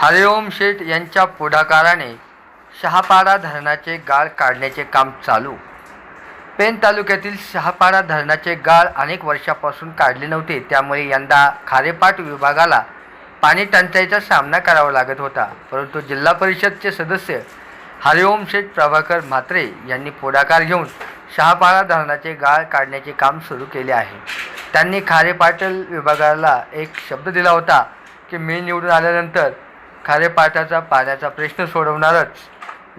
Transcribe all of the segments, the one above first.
हरिओम शेठ यांच्या पुढाकाराने शहापारा धरणाचे गाळ काढण्याचे काम चालू. पेण तालुक्यातील शहापारा धरणाचे गाळ अनेक वर्षापासून काढले नव्हते. त्यामुळे यंदा खारेपाट विभागाला पाणी टंचाईचा सामना करावा लागत होता. परंतु जिल्हा परिषदचे सदस्य हरिओम शेठ प्रभाकर म्हात्रे यांनी पुढाकार घेऊन शहापारा धरणाचे गाळ काढण्याचे काम सुरू केले आहे. त्यांनी खारेपाटल विभागाला एक शब्द दिला होता की मी निवडून आल्यानंतर खारेपाटाचा पाण्याचा प्रश्न सोडवणारच.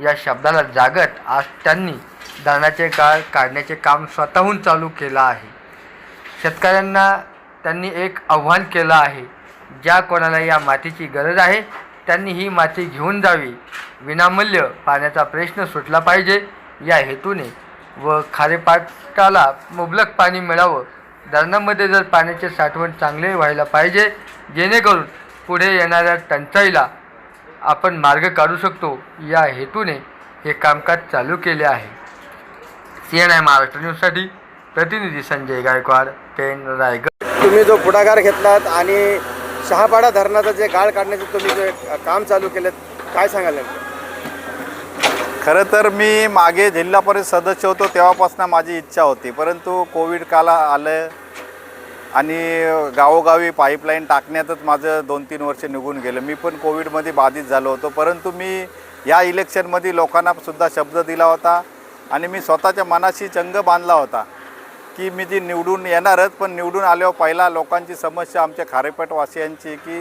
या शब्दाला जागत आज त्यांनी धरणाचे गाळ काढण्याचे काम स्वतःहून चालू केलं आहे. शेतकऱ्यांना त्यांनी एक आव्हान केलं आहे. ज्या कोणाला या मातीची गरज आहे त्यांनी ही माती घेऊन जावी. विनामूल्य पाण्याचा प्रश्न सुटला पाहिजे या हेतूने व खारेपाटाला मुबलक पाणी मिळावं. धरणामध्ये जर पाण्याचे साठवण चांगले व्हायला पाहिजे जेणेकरून पुढे येणाऱ्या टंचाईला आपण मार्ग काढू शकतो. या हेतूने हे कामकाज चालू केले आहे. CNI महाराष्ट्र न्यूजसाठी प्रतिनिधी संजय गायकवाड, पेण, रायगड. तुम्ही जो पुढाकार घेतलात आणि शहापाडा धरणाचं जे गाळ काढण्याचं तुम्ही जे काम चालू केलं, काय सांगाल नेमकं? खरं तर मी मागे जिल्हा परिषद सदस्य होतो तेव्हापासून माझी इच्छा होती, परंतु कोविड काल आलं आणि गावोगावी पाईपलाईन टाकण्यातच माझं 2-3 वर्ष निघून गेलं. मी पण कोविडमध्ये बाधित झालो होतो. परंतु मी या इलेक्शनमध्ये लोकांनासुद्धा शब्द दिला होता आणि मी स्वतःच्या मनाशी चंग बांधला होता की मी जी निवडून येणारच, पण निवडून आल्यावर पहिला लोकांची समस्या आमच्या खारेपाटवासियांची की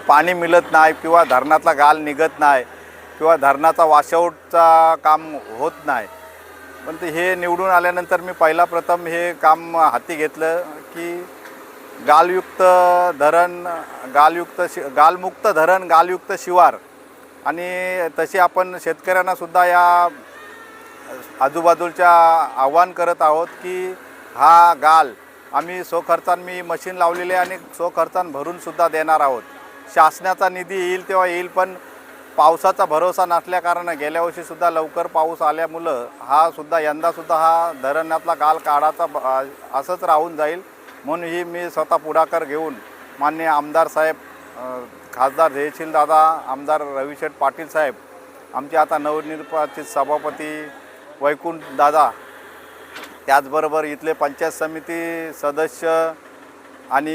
पाणी मिळत नाही किंवा धरणातला गाळ निघत नाही किंवा धरणाचा वॉशआउटचा काम होत नाही. पण ते हे निवडून आल्यानंतर मी पहिला प्रथम हे काम हाती घेतलं की गाळयुक्त धरण, गाळमुक्त धरण, गाळयुक्त शिवार. आणि तसे आपण शेतकऱ्यांनासुद्धा या आजूबाजूच्या आव्हान करत आहोत की हा गाळ आम्ही स्वखर्चान मी मशीन लावलेले आणि स्वखर्चान भरूनसुद्धा देणार आहोत. शासनाचा निधी येईल तेव्हा येईल, पण पावसाचा भरोसा नसल्याकारणानं गेल्या वर्षीसुद्धा लवकर पाऊस आल्यामुळं यंदासुद्धा हा धरणातला गाळ काढाचा असंच राहून जाईल. म्हणून ही मी स्वतः पुढाकार घेऊन माननीय आमदार साहेब, खासदार जयशील दादा, आमदार रविशेठ पाटील साहेब, आमचे आता नवनिर्वाचित सभापती वैकुंठ दादा, त्याचबरोबर इथले पंचायत समिती सदस्य आणि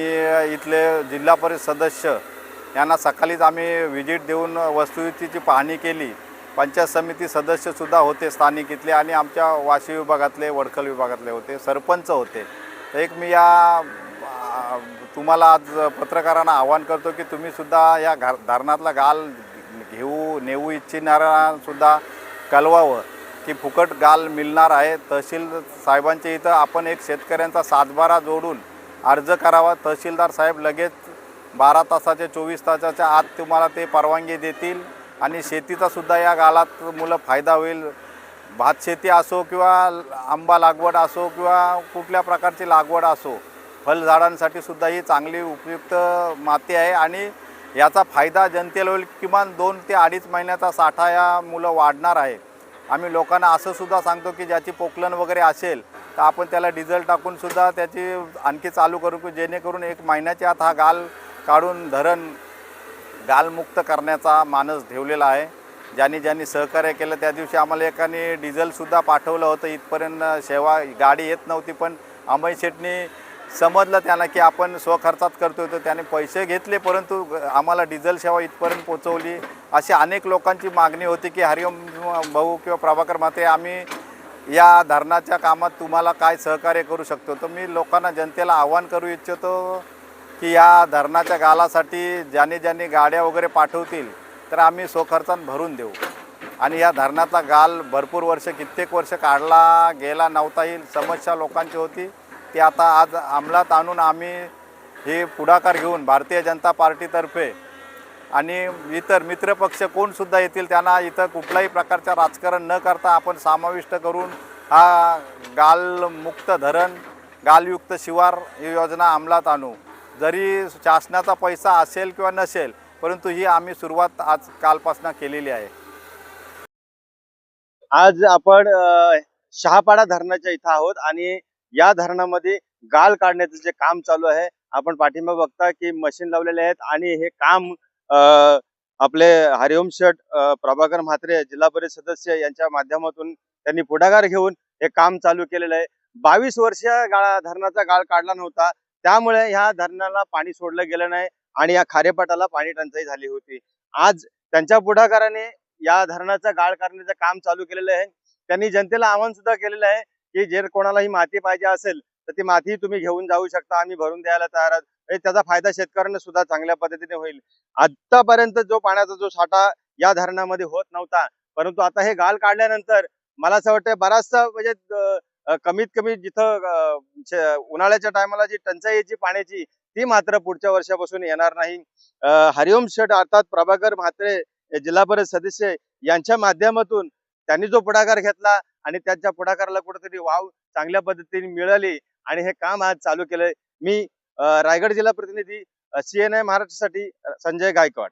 इथले जिल्हा परिषद सदस्य यांना सकाळीच आम्ही व्हिजिट देऊन वस्तुस्थितीची पाहणी केली. पंचायत समिती सदस्यसुद्धा होते स्थानिक इथले आणि आमच्या वाशी विभागातले, वडखल विभागातले होते, सरपंच होते. तर एक मी या तुम्हाला आज पत्रकारांना आवाहन करतो की तुम्हीसुद्धा या धरणातला गाळ नेऊ इच्छिणाऱ्यांसुद्धा कळवावं की फुकट गाळ मिळणार आहे. तहसील साहेबांच्या इथं आपण एक शेतकऱ्यांचा सातबारा जोडून अर्ज करावा. तहसीलदार साहेब लगेच 12 तासाच्या 24 तासाच्या आत तुम्हाला ते परवानगी देतील आणि शेतीचासुद्धा या गाळात मुलं फायदा होईल. भात शेती असो किंवा आंबा लागवड असो किंवा कुठल्या प्रकारची लागवड असो, फळझाडांसाठी सुद्धा ही चांगली उपयुक्त माती आहे आणि याचा फायदा जनतेला होईल. किमान 2 ते 2.5 महिन्याचा साठा या मुलं वाढणार आहे. आम्ही लोकांना असं सुद्धा सांगतो की ज्याची पोकलन वगैरे असेल तर आपण त्याला डिझेल टाकूनसुद्धा त्याची आणखी चालू करू की जेणेकरून 1 महिन्याच्या आत हा गाळ काढून धरण गाळमुक्त करण्याचा मानस ठेवलेला आहे. ज्यांनी सहकार्य केलं त्या दिवशी आम्हाला एकाने डिझेलसुद्धा पाठवलं होतं. इथपर्यंत सेवा गाडी येत नव्हती, पण अमय शेटनी समजलं त्यांना की आपण स्वखर्चात करतो, तर त्याने पैसे घेतले परंतु आम्हाला डिझेल सेवा इथपर्यंत पोचवली. अशी अनेक लोकांची मागणी होती की हरिओम भाऊ किंवा प्रभाकर म्हात्रे आम्ही या धरणाच्या कामात तुम्हाला काय सहकार्य करू शकतो. तर मी लोकांना, जनतेला आवाहन करू इच्छितो की या धरणाच्या गाळासाठी ज्यांनी गाड्या वगैरे पाठवतील तर आम्ही स्वखर्चान भरून देऊ. आणि या धरणातला गाळ भरपूर वर्ष, कित्येक वर्ष काढला गेला नव्हता. ही समस्या लोकांची होती, ती आता आज अंमलात आणून आम्ही हे पुढाकार घेऊन भारतीय जनता पार्टीतर्फे आणि इतर मित्रपक्ष कोणसुद्धा येतील त्यांना इथं कुठल्याही प्रकारचं राजकारण न करता आपण समाविष्ट करून हा गाळमुक्त धरण, गाळयुक्त शिवार ही योजना अंमलात आणू. जरी शासनाचा पैसा असेल किंवा नसेल, परंतु ही आम्ही सुरुवात आज कालपासून केलेली आहे. आज आपण शहापाडा धरणाच्या इथं आहोत आणि या धरणामध्ये गाळ काढण्याचं जे काम चालू आहे. आपण पाठिंबा बघता की मशीन लावलेले आहेत आणि हे काम आपले हरिओम शेठ प्रभाकर म्हात्रे जिल्हा परिषद सदस्य यांच्या माध्यमातून त्यांनी पुढाकार घेऊन हे काम चालू केलेलं आहे. 22 वर्ष धरणाचा गाळ काढला नव्हता, त्यामुळे ह्या धरणाला पाणी सोडलं गेलं नाही आणि या खारेपाटाला पाणी टंचाई झाली होती. आज त्यांच्या पुढाकाराने या धरणाचा गाळ काढण्याचं काम चालू केलेलं आहे. त्यांनी जनतेला आवाहन सुद्धा केलेलं आहे की जर कोणालाही माती पाहिजे असेल तर ती माती तुम्ही घेऊन जाऊ शकता, आम्ही भरून द्यायला तयार आहोत. त्याचा फायदा शेतकऱ्यांना सुद्धा चांगल्या पद्धतीने होईल. आतापर्यंत जो पाण्याचा जो साठा या धरणामध्ये होत नव्हता, परंतु आता हे गाळ काढल्यानंतर मला असं वाटतं बराचसा म्हणजे कमीत कमी जिथं उन्हाळ्याच्या टायमाला जी टंचाई यायची पाण्याची ती मात्र पुढच्या वर्षापासून येणार नाही. हरिओम शेठ अर्थात प्रभाकर म्हात्रे जिल्हा परिषद सदस्य यांच्या माध्यमातून त्यांनी जो पुढाकार घेतला आणि त्यांच्या पुढाकाराला कुठेतरी वाव चांगल्या पद्धतीने मिळाली आणि हे काम आज चालू केलंय. मी रायगड जिल्हा प्रतिनिधी CNI महाराष्ट्रासाठी संजय गायकवाड.